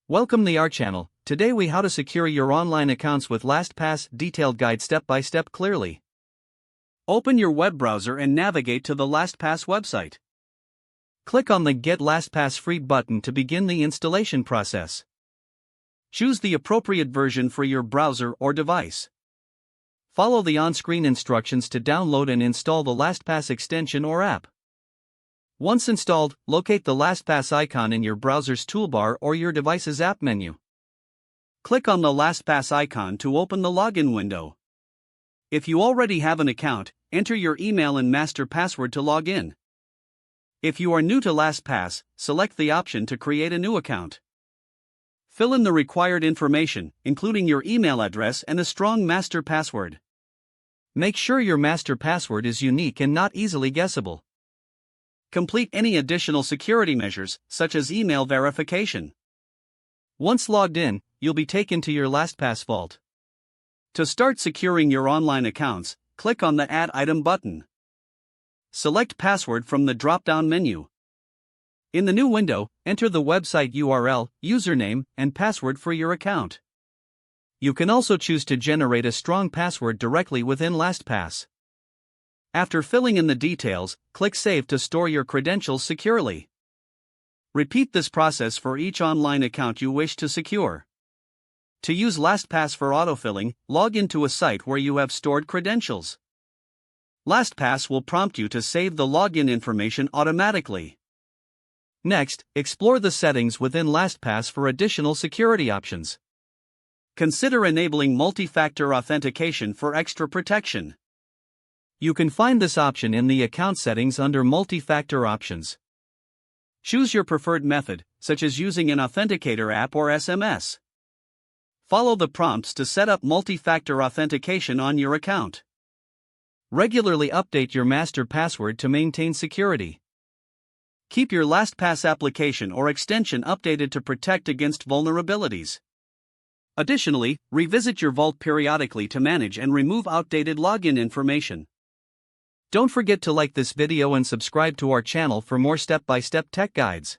Welcome to our channel. Today we how to secure your online accounts with LastPass, detailed guide step by step clearly. Open your web browser and navigate to the LastPass website. Click on the Get LastPass Free button to begin the installation process. Choose the appropriate version for your browser or device. Follow the on-screen instructions to download and install the LastPass extension or app. Once installed, locate the LastPass icon in your browser's toolbar or your device's app menu. Click on the LastPass icon to open the login window. If you already have an account, enter your email and master password to log in. If you are new to LastPass, select the option to create a new account. Fill in the required information, including your email address and a strong master password. Make sure your master password is unique and not easily guessable. Complete any additional security measures, such as email verification. Once logged in, you'll be taken to your LastPass vault. To start securing your online accounts, click on the Add Item button. Select Password from the drop-down menu. In the new window, enter the website URL, username, and password for your account. You can also choose to generate a strong password directly within LastPass. After filling in the details, click Save to store your credentials securely. Repeat this process for each online account you wish to secure. To use LastPass for autofilling, log into a site where you have stored credentials. LastPass will prompt you to save the login information automatically. Next, explore the settings within LastPass for additional security options. Consider enabling multi-factor authentication for extra protection. You can find this option in the account settings under multi-factor options. Choose your preferred method, such as using an authenticator app or SMS. Follow the prompts to set up multi-factor authentication on your account. Regularly update your master password to maintain security. Keep your LastPass application or extension updated to protect against vulnerabilities. Additionally, revisit your vault periodically to manage and remove outdated login information. Don't forget to like this video and subscribe to our channel for more step-by-step tech guides.